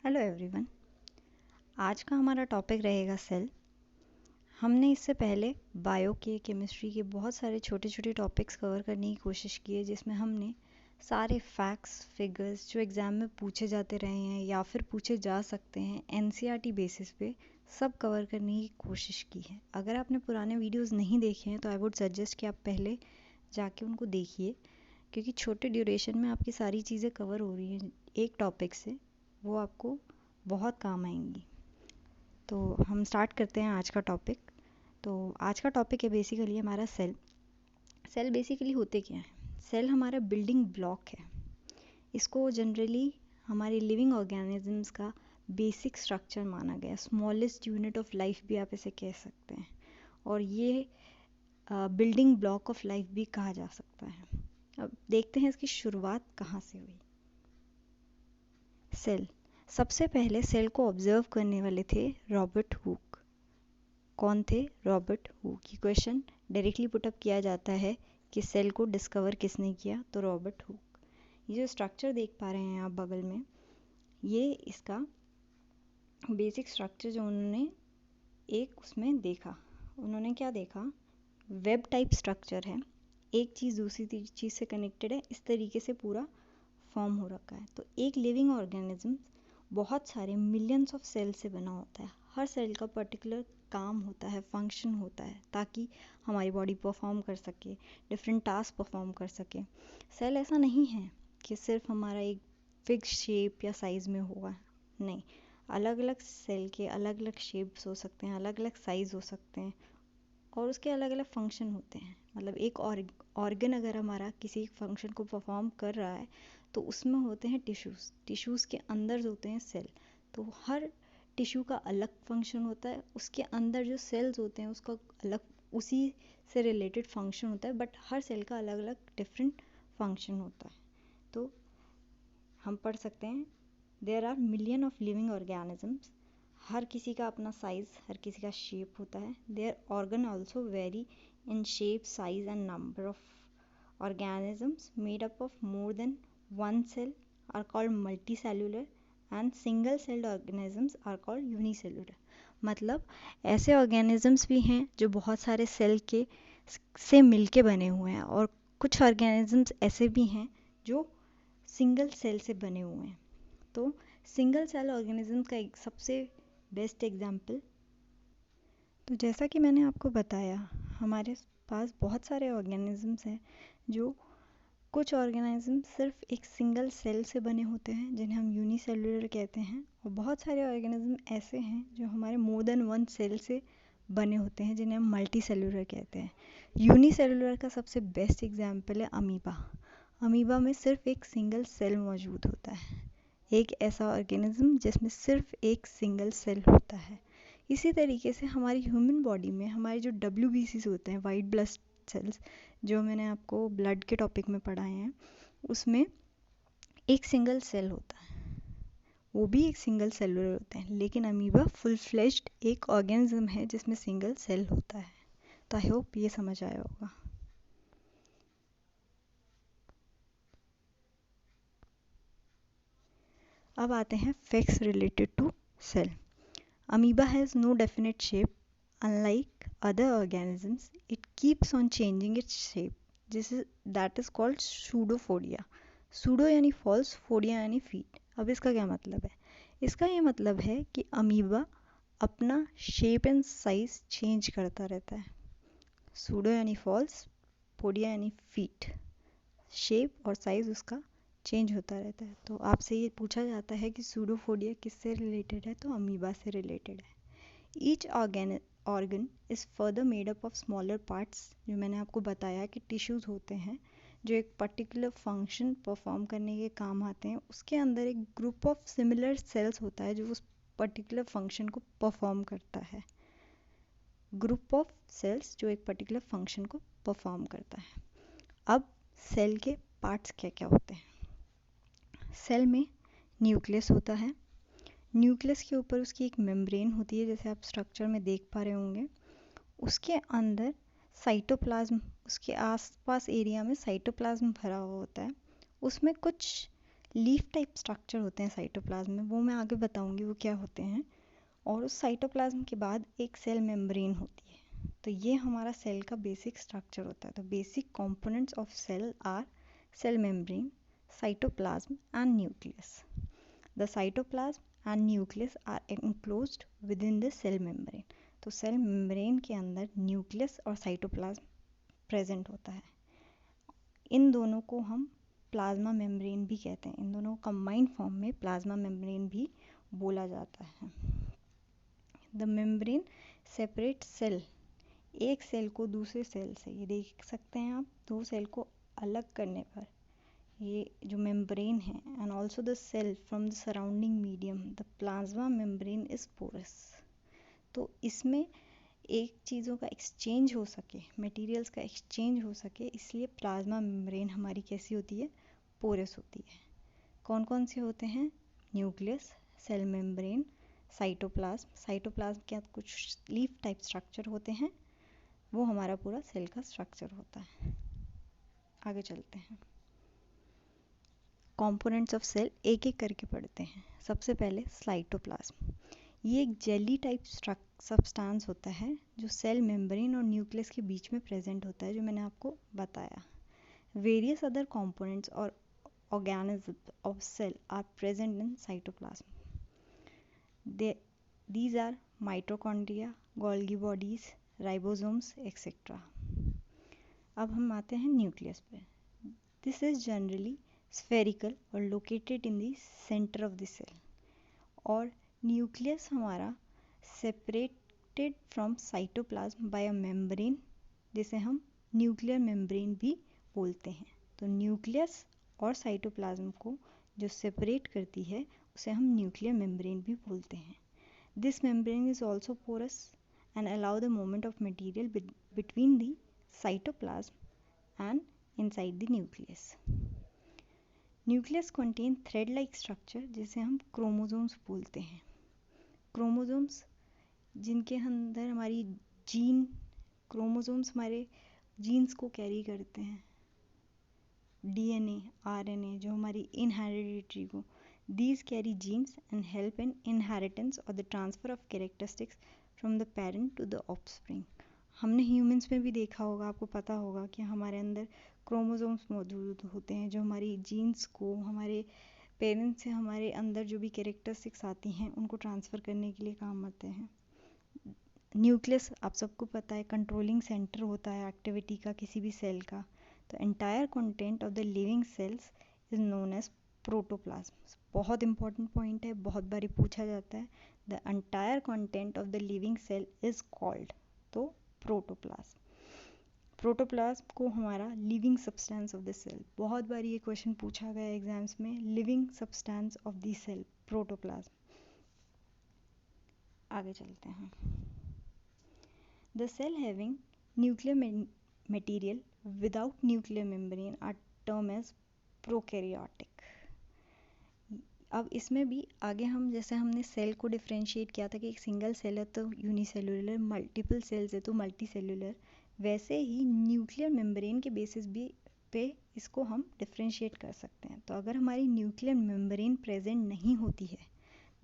Hello everyone. आज का हमारा टॉपिक रहेगा सेल। हमने इससे पहले बायो के केमिस्ट्री के बहुत सारे छोटे छोटे टॉपिक्स कवर करने की कोशिश की है, जिसमें हमने सारे फैक्ट्स फिगर्स जो एग्ज़ाम में पूछे जाते रहे हैं या फिर पूछे जा सकते हैं एनसीईआरटी बेसिस पे सब कवर करने की कोशिश की है। अगर आपने पुराने वीडियोस नहीं देखे हैं तो आई वुड सजेस्ट कि आप पहले जाके उनको देखिए, क्योंकि छोटे ड्यूरेशन में आपकी सारी चीज़ें कवर हो रही हैं एक टॉपिक से, वो आपको बहुत काम आएंगी। तो हम स्टार्ट करते हैं आज का टॉपिक। तो आज का टॉपिक है बेसिकली हमारा सेल। सेल बेसिकली होते क्या हैं? सेल हमारा बिल्डिंग ब्लॉक है। इसको जनरली हमारे लिविंग ऑर्गेनिजम्स का बेसिक स्ट्रक्चर माना गया, स्मॉलेस्ट यूनिट ऑफ लाइफ भी आप इसे कह सकते हैं, और ये बिल्डिंग ब्लॉक ऑफ लाइफ भी कहा जा सकता है। अब देखते हैं इसकी शुरुआत कहाँ से हुई। सेल, सबसे पहले सेल को ऑब्जर्व करने वाले थे रॉबर्ट हुक। कौन थे? Robert Hooke. की क्वेश्चन डायरेक्टली पुटअप किया जाता है कि सेल को डिस्कवर किसने किया, तो रॉबर्ट हुक। ये जो स्ट्रक्चर देख पा रहे हैं आप बगल में, ये इसका बेसिक स्ट्रक्चर जो उन्होंने एक उसमें देखा। उन्होंने क्या देखा? वेब टाइप स्ट्रक्चर है, एक चीज़ दूसरी चीज़ से कनेक्टेड है, इस तरीके से पूरा फॉर्म हो रखा है। तो एक लिविंग ऑर्गेनिज्म बहुत सारे मिलियंस ऑफ सेल से बना होता है। हर सेल का पर्टिकुलर काम होता है, फंक्शन होता है, ताकि हमारी बॉडी परफॉर्म कर सके, डिफरेंट टास्क परफॉर्म कर सके। सेल ऐसा नहीं है कि सिर्फ हमारा एक फिक्स शेप या साइज़ में होगा, नहीं। अलग अलग सेल के अलग अलग शेप्स हो सकते हैं, अलग अलग साइज़ हो सकते हैं, और उसके अलग अलग फंक्शन होते हैं। मतलब एक ऑर्गन अगर हमारा किसी फंक्शन को परफॉर्म कर रहा है तो उसमें होते हैं टिश्यूज़, टिश्यूज़ के अंदर होते हैं सेल। तो हर टिश्यू का अलग फंक्शन होता है, उसके अंदर जो सेल्स होते हैं उसका अलग, उसी से रिलेटेड फंक्शन होता है, बट हर सेल का अलग अलग डिफरेंट फंक्शन होता है। तो हम पढ़ सकते हैं there are million of living organisms. हर किसी का अपना साइज़, हर किसी का शेप होता है। Their organ also very in shape, size and number of organisms made up of more than one cell are called multicellular and single celled organisms are called unicellular। मतलब ऐसे organisms भी हैं जो बहुत सारे सेल के से मिलके बने हुए हैं, और कुछ organisms ऐसे भी हैं जो सिंगल सेल से बने हुए हैं। तो सिंगल सेल ऑर्गेनिज्म का एक सबसे बेस्ट एग्जाम्पल, तो जैसा कि मैंने आपको बताया, हमारे पास बहुत सारे ऑर्गेनिजम्स हैं जो, कुछ ऑर्गेनिज्म सिर्फ एक सिंगल सेल से बने होते हैं जिन्हें हम यूनिसेलुलर कहते हैं, और बहुत सारे ऑर्गेनिज्म ऐसे हैं जो हमारे मोर देन वन सेल से बने होते हैं जिन्हें हम मल्टी सेलुलर कहते हैं। यूनिसेलुलर का सबसे बेस्ट एग्जाम्पल है अमीबा। अमीबा में सिर्फ एक सिंगल सेल मौजूद होता है, एक ऐसा ऑर्गेनिज्म जिसमें सिर्फ एक सिंगल सेल होता है। इसी तरीके से हमारी ह्यूमन बॉडी में हमारे जो WBCs होते हैं, वाइट ब्लड सेल्स, जो मैंने आपको ब्लड के टॉपिक में पढ़ाए हैं, उसमें एक सिंगल सेल होता है, वो भी एक सिंगल सेलुलर होते हैं। लेकिन अमीबा फुल फ्लेश्ड एक ऑर्गेनिज्म है जिसमें सिंगल सेल होता है। तो आई होप ये समझ आया होगा। अब आते हैं facts related to cell. Amoeba has no definite shape. Unlike other organisms, it keeps on changing its shape. That is called pseudophodia. Pseudo यानी false, फोडिया यानी feet. अब इसका क्या मतलब है? इसका ये मतलब है कि अमीबा अपना शेप एंड साइज चेंज करता रहता है। सूडो यानी फॉल्स, फोडिया यानी फीट। शेप और साइज उसका चेंज होता रहता है। तो आपसे ये पूछा जाता है कि सूडोफोडिया किससे रिलेटेड है, तो अमीबा से रिलेटेड है। Each organ is further made up of smaller parts, जो मैंने आपको बताया कि टिश्यूज़ होते हैं जो एक पर्टिकुलर फंक्शन परफॉर्म करने के काम आते हैं। उसके अंदर एक ग्रुप ऑफ सिमिलर सेल्स होता है जो उस पर्टिकुलर फंक्शन को परफॉर्म करता है। ग्रुप ऑफ सेल्स जो एक पर्टिकुलर फंक्शन को परफॉर्म करता है। अब सेल के पार्ट्स क्या क्या होते हैं? सेल में न्यूक्लियस होता है। न्यूक्लियस के ऊपर उसकी एक मेम्ब्रेन होती है, जैसे आप स्ट्रक्चर में देख पा रहे होंगे। उसके अंदर साइटोप्लाज्म, उसके आसपास एरिया में साइटोप्लाज्म भरा हुआ होता है। उसमें कुछ लीफ टाइप स्ट्रक्चर होते हैं साइटोप्लाज्म में, वो मैं आगे बताऊंगी वो क्या होते हैं। और उस साइटोप्लाज्म के बाद एक सेल मेम्ब्रेन होती है। तो ये हमारा सेल का बेसिक स्ट्रक्चर होता है। तो basic components of cell are cell membrane, cytoplasm and nucleus. The cytoplasm and nucleus are enclosed within the cell membrane. तो सेल मेम्ब्रेन के अंदर न्यूक्लियस और साइटोप्लाज्म प्रेजेंट होता है। इन दोनों को हम प्लाज्मा मेम्ब्रेन भी कहते हैं। इन दोनों को कंबाइंड फॉर्म में प्लाज्मा मेम्ब्रेन भी बोला जाता है। द मेम्ब्रेन सेपरेट सेल, एक सेल को दूसरे सेल से, ये देख सकते हैं आप, दो सेल को अलग करने पर ये जो मेम्ब्रेन है, and also the cell from the surrounding medium, the plasma membrane is porous. तो इसमें एक चीज़ों का एक्सचेंज हो सके, मटेरियल्स का एक्सचेंज हो सके, इसलिए प्लाज्मा मेम्ब्रेन हमारी कैसी होती है, पोरस होती है। कौन कौन से होते हैं, nucleus, cell membrane, cytoplasm. Cytoplasm के कुछ लीफ टाइप स्ट्रक्चर होते हैं, वो हमारा पूरा सेल का स्ट्रक्चर होता है। आगे चलते हैं, कंपोनेंट्स ऑफ सेल एक एक करके पढ़ते हैं। सबसे पहले साइटोप्लाज्म, ये एक जेली टाइप सब्सटेंस होता है जो सेल मेम्ब्रेन और न्यूक्लियस के बीच में प्रेजेंट होता है, जो मैंने आपको बताया। वेरियस अदर कंपोनेंट्स और organism of cell are present in cytoplasm. These are mitochondria, Golgi bodies, ribosomes, etc. अब हम आते हैं न्यूक्लियस पे। दिस इज जनरली स्फेरिकल और located in the centre of the cell. और न्यूक्लियस हमारा separated from cytoplasm by a membrane, जिसे हम न्यूक्लियर मेम्ब्रेन भी बोलते हैं। तो न्यूक्लियस और साइटोप्लाज्म को जो सेपरेट करती है उसे हम न्यूक्लियर मेम्ब्रेन भी बोलते हैं। This membrane is also porous and allow the movement of material between the cytoplasm and inside the nucleus. Nucleus contain thread-like structure जिसे हम क्रोमोसोम्स बोलते हैं। क्रोमोसोम्स जिनके अंदर हमारी जीन, क्रोमोसोम्स हमारे जीन्स को कैरी करते हैं, डीएनए, आरएनए, जो हमारी इनहेरिडिटरी को, these carry genes and help in inheritance or the transfer of characteristics from the parent to the offspring. हमने ह्यूमंस में भी देखा होगा, आपको पता होगा कि हमारे अंदर क्रोमोसोम्स मौजूद होते हैं जो हमारी जीन्स को हमारे पेरेंट्स से हमारे अंदर जो भी कैरेक्टरिस्टिक्स आती हैं उनको ट्रांसफ़र करने के लिए काम आते हैं। न्यूक्लियस आप सबको पता है कंट्रोलिंग सेंटर होता है एक्टिविटी का किसी भी सेल का। तो entire content of the living cells is known as protoplasm. बहुत इंपॉर्टेंट पॉइंट है, बहुत बारी पूछा जाता है। The entire content of the living cell is called, तो प्रोटोप्लाज्म। प्रोटोप्लाज्म को हमारा living substance of the cell, बहुत बार ये क्वेश्चन पूछा गया एग्जाम्स में, living substance of the cell, protoplasm. आगे चलते हैं। The cell having nuclear material without nuclear membrane are term as prokaryotic. अब इसमें भी आगे हम, जैसे हमने सेल को डिफ्रेंशिएट किया था कि एक सिंगल सेल है तो यूनिसेलुलर, मल्टीपल सेल्स है तो मल्टी सेलुलर, वैसे ही न्यूक्लियर मेम्ब्रेन के बेसिस भी पे इसको हम डिफ्रेंशिएट कर सकते हैं। तो अगर हमारी न्यूक्लियर मेम्ब्रेन प्रेजेंट नहीं होती है,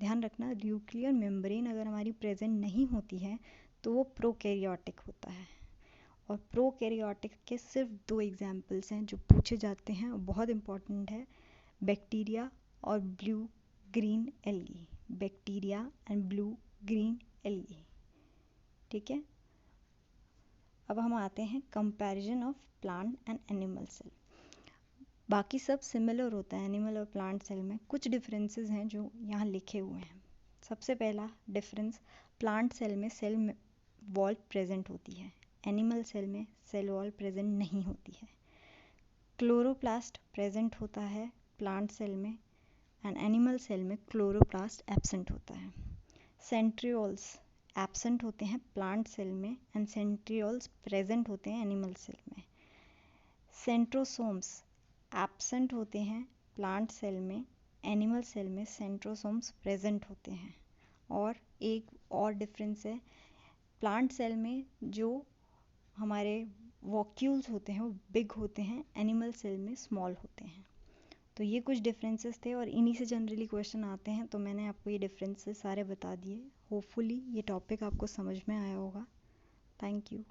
ध्यान रखना, न्यूक्लियर मेम्ब्रेन अगर हमारी प्रेजेंट नहीं होती है तो वो प्रोकैरियोटिक होता है। और प्रोकैरियोटिक के सिर्फ 2 एग्जाम्पल्स हैं जो पूछे जाते हैं और बहुत इंपॉर्टेंट है, बैक्टीरिया और blue green algae. Bacteria and blue green algae, ठीक है। अब हम आते हैं comparison of plant and animal cell. बाकी सब सिमिलर होता है एनिमल और प्लांट सेल में, कुछ डिफरेंसेस हैं जो यहाँ लिखे हुए हैं। सबसे पहला डिफरेंस, प्लांट सेल में सेल वॉल प्रेजेंट होती है, एनिमल सेल में सेल वॉल प्रेजेंट नहीं होती है। क्लोरोप्लास्ट प्रेजेंट होता है प्लांट सेल में एंड एनिमल सेल में क्लोरोप्लास्ट एब्सेंट होता है। सेंट्रियोल्स एब्सेंट होते हैं प्लांट सेल में एंड सेंट्रियोल्स प्रेजेंट होते हैं एनिमल सेल में। सेंट्रोसोम्स एब्सेंट होते हैं प्लांट सेल में, एनिमल सेल में सेंट्रोसोम्स प्रेजेंट होते हैं। और एक और डिफरेंस है, प्लांट सेल में जो हमारे वॉक्यूल्स होते हैं वो बिग होते हैं, एनिमल सेल में स्मॉल होते हैं। तो ये कुछ डिफरेंसेस थे और इन्हीं से जनरली क्वेश्चन आते हैं, तो मैंने आपको ये डिफरेंसेस सारे बता दिए। होपफुली ये टॉपिक आपको समझ में आया होगा। Thank you.